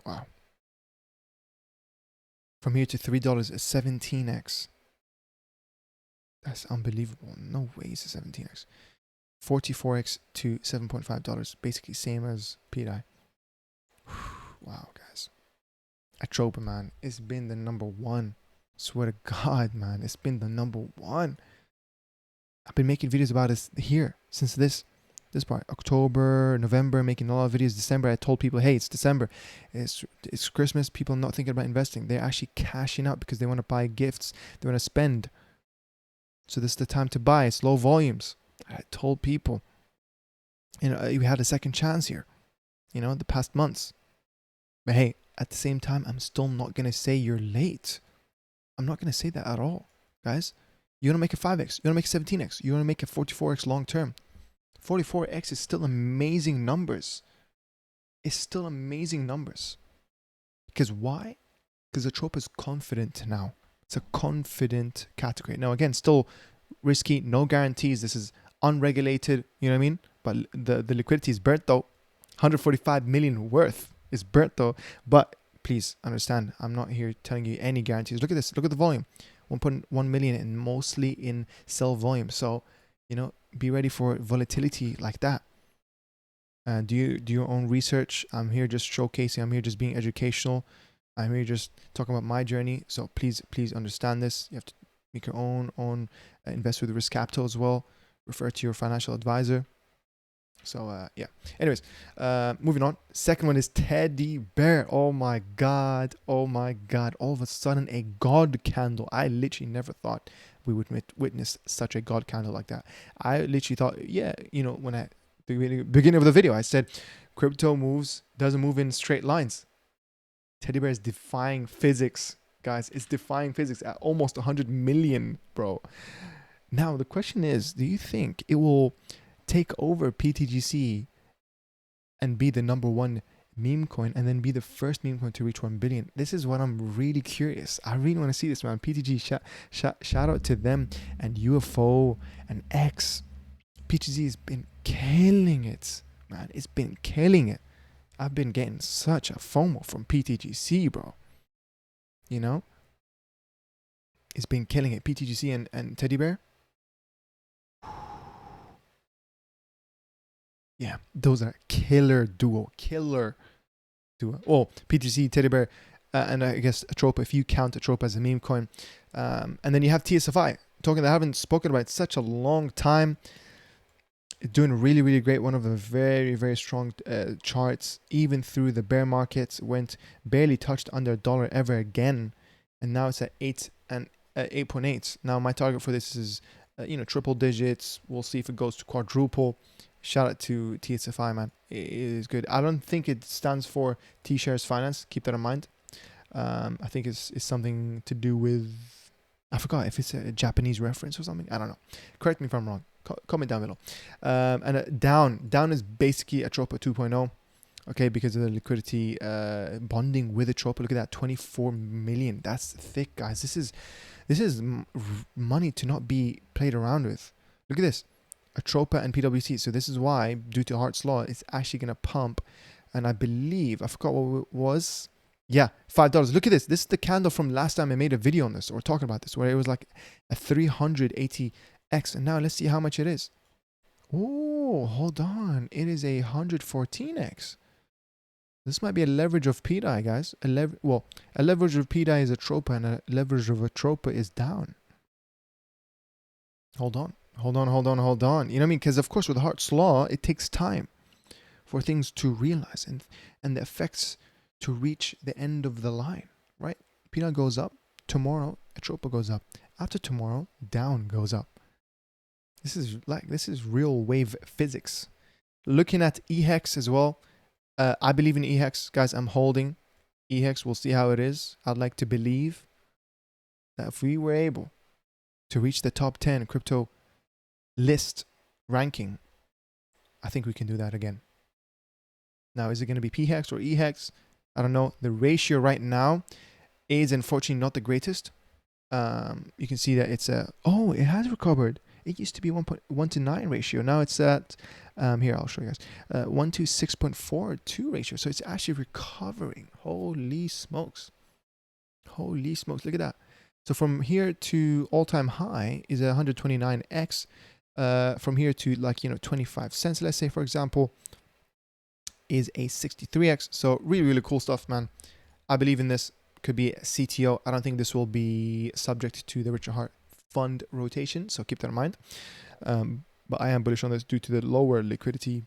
Wow. From here to $3 is 17x. That's unbelievable. No way it's a 17x. 44x to $7.5. Basically same as PDAI. Wow, guys. Atropa, man, it's been the #1. Swear to God, man, it's been the #1. I've been making videos about this here since this part, October, November, making a lot of videos. December, I told people, hey, it's December, it's Christmas. People are not thinking about investing. They're actually cashing out because they want to buy gifts, they want to spend. So this is the time to buy. It's low volumes. I told people, you know, you had a second chance here, you know, the past months. But hey, at the same time, I'm still not going to say you're late. I'm not going to say that at all, guys. You want to make a 5x, you want to make a 17x, you want to make a 44x long term. 44x is still amazing numbers. It's still amazing numbers. Because why? Because Atropa is confident now. It's a confident category. Now again, still risky, no guarantees. This is unregulated, you know what I mean? But the liquidity is burnt though. 145 million worth is burnt though. But please understand, I'm not here telling you any guarantees. Look at this. Look at the volume. 1.1 million and mostly in sell volume. So, you know, be ready for volatility like that. Do your own research. I'm here just showcasing. I'm here just being educational. I'm here just talking about my journey. So please understand this. You have to make your own invest with risk capital as well. Refer to your financial advisor. So yeah. Anyways, moving on. Second one is Teddy Bear. Oh my God. All of a sudden, a God candle. I literally never thought we would witness such a God candle like that. I literally thought, yeah, you know, when the beginning of the video, I said, crypto doesn't move in straight lines. Teddy Bear is defying physics, guys. It's defying physics at almost 100 million, bro. Now the question is, do you think it will take over PTGC and be the #1 meme coin and then be the first meme coin to reach 1 billion? This is what I'm really curious. I really want to see this, man. PTG, shout out to them and UFO and X. PTG has been killing it, man. It's been killing it. I've been getting such a FOMO from PTGC, bro. You know? It's been killing it. PTGC and Teddy Bear. Yeah, those are killer duo. Killer duo. Oh, PTGC, Teddy Bear, and I guess Atropa, if you count Atropa as a meme coin. And then you have TSFI, token that I haven't spoken about in such a long time. It's doing really, really great. One of the very, very strong charts, even through the bear markets, went barely touched under $1 ever again. And now it's at 8.8. Now my target for this is, triple digits. We'll see if it goes to quadruple. Shout out to TSFI, man. It is good. I don't think it stands for T-Shares Finance. Keep that in mind. I think it's something to do with, I forgot if it's a Japanese reference or something. I don't know. Correct me if I'm wrong. Comment down below. And down is basically Atropa 2.0. Okay, because of the liquidity bonding with Atropa. Look at that, 24 million. That's thick, guys. This is money to not be played around with. Look at this. Atropa and pWBTC. So this is why, due to Hart's law, it's actually going to pump. And I believe, I forgot what it was. Yeah, $5. Look at this. This is the candle from last time I made a video on this, or talking about this, where it was like a 380x. And now let's see how much it is. Oh, hold on. It is a 114x. This might be a leverage of PDAI, guys. A leverage of PDAI is Atropa, and a leverage of Atropa is down. Hold on. You know what I mean? Because of course with Hart's law, it takes time for things to realize and the effects to reach the end of the line, right? PDAI goes up. Tomorrow, Atropa goes up. After tomorrow, down goes up. This is real wave physics. Looking at EHEX as well. I believe in EHEX, guys. I'm holding EHEX. We'll see how it is. I'd like to believe that if we were able to reach the top 10 crypto list ranking, I think we can do that again. Now, is it going to be PHEX or EHEX? I don't know. The ratio right now is unfortunately not the greatest. You can see that it's it has recovered. It used to be 1.1 to 9 ratio. Now it's at, here, I'll show you guys, 1 to 6.42 ratio. So it's actually recovering. Holy smokes. Look at that. So from here to all-time high is 129x. From here to 25 cents, let's say, for example, is a 63x. So really, really cool stuff, man. I believe in this. Could be a CTO. I don't think this will be subject to the Richard Hart fund rotation, so keep that in mind. But I am bullish on this due to the lower liquidity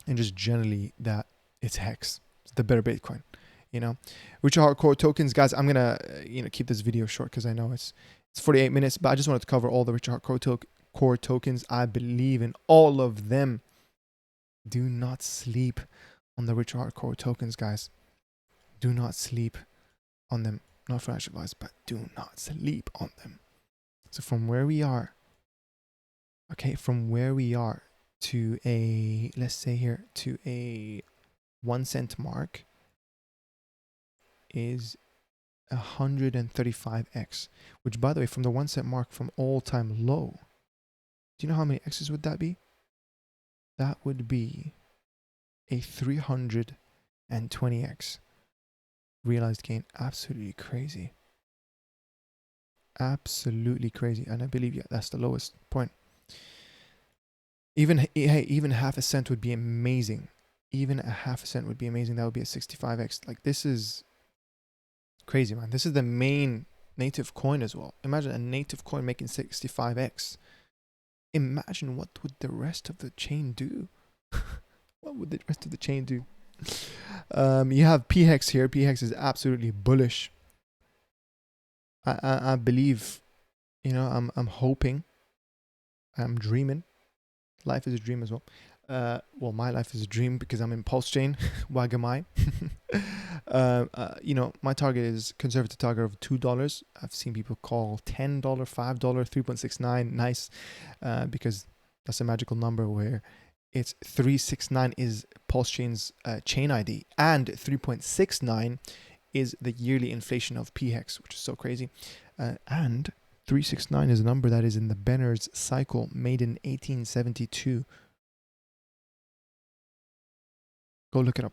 and just generally that it's HEX. It's the better Bitcoin, Richard Hart core tokens, guys. I'm gonna keep this video short because I know it's 48 minutes, but I just wanted to cover all the Richard Hart core tokens. I believe in all of them. Do not sleep on the Richard Hart core tokens, guys. Do not sleep on them. Not financial advice, but do not sleep on them. So from where we are to a, let's say here, to a 1 cent mark is 135x, which, by the way, from the 1 cent mark from all-time low, do you know how many x's would that be? That would be a 320x realized gain. Absolutely crazy. Absolutely crazy. And I believe, that's the lowest point. Even half a cent would be amazing. Even a half a cent would be amazing. That would be a 65x. Like, this is crazy, man. This is the main native coin as well. Imagine a native coin making 65x. Imagine what would the rest of the chain do. What would the rest of the chain do? You have PHEX here. PHEX is absolutely bullish. I believe, I'm hoping, I'm dreaming. Life is a dream as well. Well, my life is a dream because I'm in PulseChain. Wag am I? My target is conservative target of $2. I've seen people call $10, $5, 3.69 nice, because that's a magical number where it's 369 is PulseChain's chain ID, and 3.69 is the yearly inflation of PHEX, which is so crazy. And 369 is a number that is in the Benner's cycle, made in 1872. Go look it up.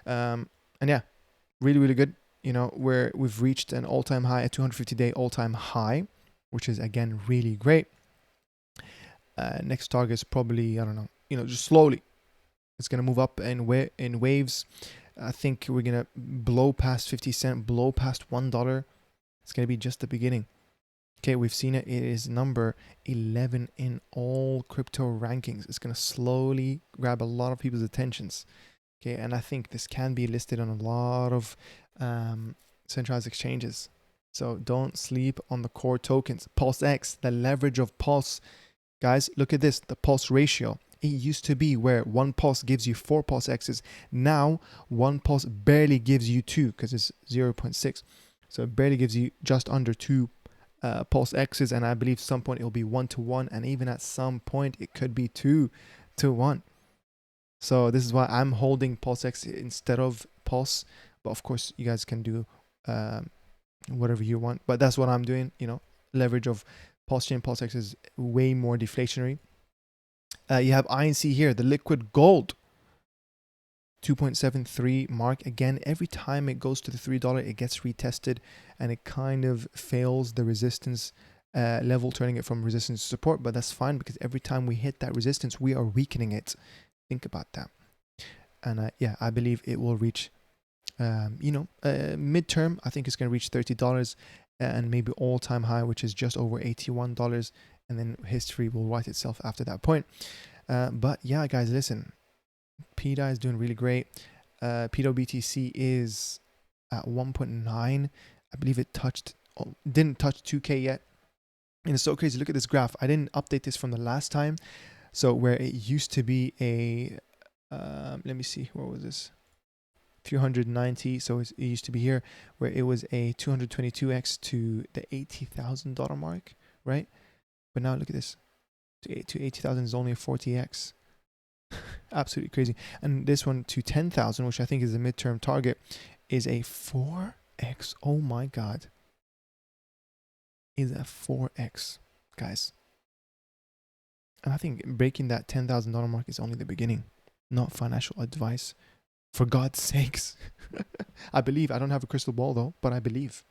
And yeah, really, really good. You know, we've reached an all-time high, a 250-day all-time high, which is again really great. Next target is probably, I don't know, you know, just slowly. It's gonna move up in waves. I think we're gonna blow past 50 cents, blow past $1. It's gonna be just the beginning. Okay, we've seen it. It is number 11 in all crypto rankings. It's gonna slowly grab a lot of people's attentions. Okay, and I think this can be listed on a lot of centralized exchanges. So don't sleep on the core tokens. PulseX, the leverage of Pulse. Guys, look at this, the Pulse ratio. It used to be where one Pulse gives you 4 PulseXs. Now, one Pulse barely gives you 2 because it's 0.6. So it barely gives you just under 2 PulseXs. And I believe at some point it will be 1-to-1. And even at some point, it could be 2-to-1. So this is why I'm holding PulseX instead of Pulse. But of course, you guys can do whatever you want. But that's what I'm doing. You know, leverage of PulseChain PulseX is way more deflationary. You have INC here, the liquid gold, 2.73 mark. Again, every time it goes to the $3, it gets retested and it kind of fails the resistance level, turning it from resistance to support. But that's fine because every time we hit that resistance, we are weakening it. Think about that. And yeah, I believe it will reach, midterm, I think it's going to reach $30 and maybe all-time high, which is just over $81. And then history will write itself after that point. But yeah, guys, listen, PDAI is doing really great. pWBTC is at 1.9. I believe it didn't touch 2K yet. And it's so crazy. Look at this graph. I didn't update this from the last time. So where it used to be a, let me see, what was this? 390. So it used to be here where it was a 222x to the $80,000 mark, right? But now look at this. To 80,000 is only a 40x. Absolutely crazy. And this one to 10,000, which I think is a midterm target, is a 4x. Oh my God. Is a 4x, guys. And I think breaking that $10,000 mark is only the beginning, not financial advice. For God's sakes. I believe. I don't have a crystal ball though, but I believe.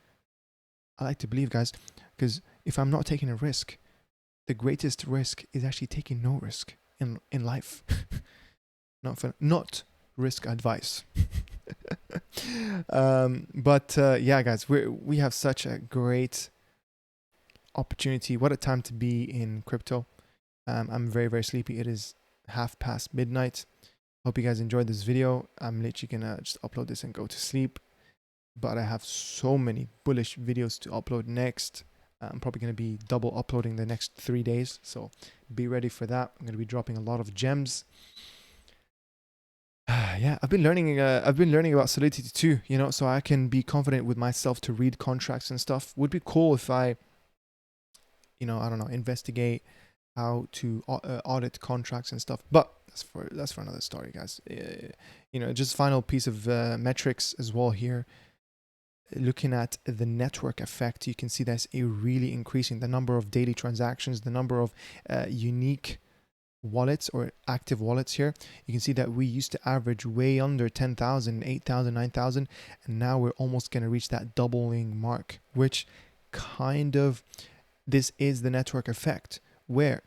I like to believe, guys, because if I'm not taking a risk, the greatest risk is actually taking no risk in life. Not risk advice. Yeah, guys, we have such a great opportunity. What a time to be in crypto. I'm very, very sleepy. It is midnight. Hope you guys enjoyed this video. I'm literally gonna just upload this and go to sleep. But I have so many bullish videos to upload next. I'm probably going to be double uploading the next 3 days. So be ready for that. I'm going to be dropping a lot of gems. Yeah, I've been learning about Solidity too, you know, so I can be confident with myself to read contracts and stuff. Would be cool if I, I don't know, investigate how to audit contracts and stuff. But that's for another story, guys. Just final piece of metrics as well here. Looking at the network effect, you can see that's really increasing. The number of daily transactions, the number of unique wallets or active wallets here. You can see that we used to average way under 10,000, 8,000, 9,000. And now we're almost going to reach that doubling mark, which this is the network effect where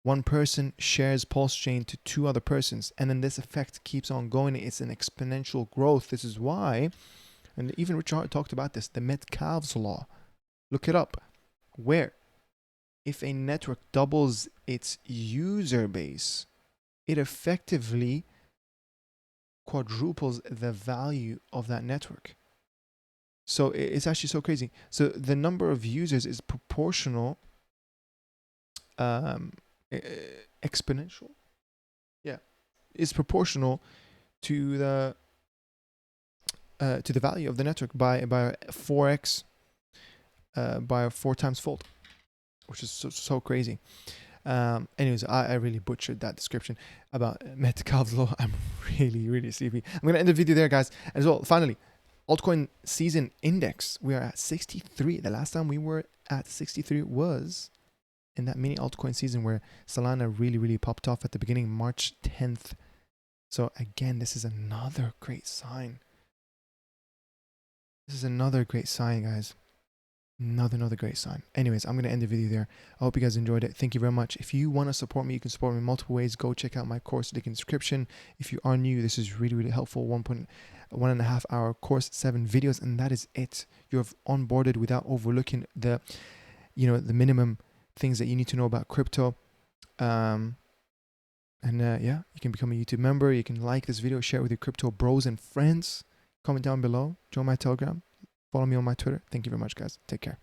one person shares PulseChain to 2 other persons. And then this effect keeps on going. It's an exponential growth. This is why, and even Richard talked about this, the Metcalfe's law. Look it up. Where if a network doubles its user base, it effectively quadruples the value of that network. So it's actually so crazy. So the number of users is proportional, exponential. Yeah, is proportional to the value of the network by 4x, by 4 times fold, which is so crazy. Anyways, I really butchered that description about Metcalfe's law. I'm really sleepy. I'm gonna end the video there, guys. As well, finally, altcoin season index. We are at 63. The last time we were at 63 was in that mini altcoin season where Solana really popped off at the beginning, March 10th. So again, this is another great sign. This is another great sign, guys. Another great sign. Anyways, I'm going to end the video there. I hope you guys enjoyed it. Thank you very much. If you want to support me, you can support me in multiple ways. Go check out my course, link in the description. If you are new, this is really helpful. 1.5 hour course, 7 videos, and that is it. You're onboarded without overlooking the minimum things that you need to know about crypto. Yeah, you can become a YouTube member. You can like this video, share it with your crypto bros and friends. Comment down below. Join my Telegram. Follow me on my Twitter. Thank you very much, guys. Take care.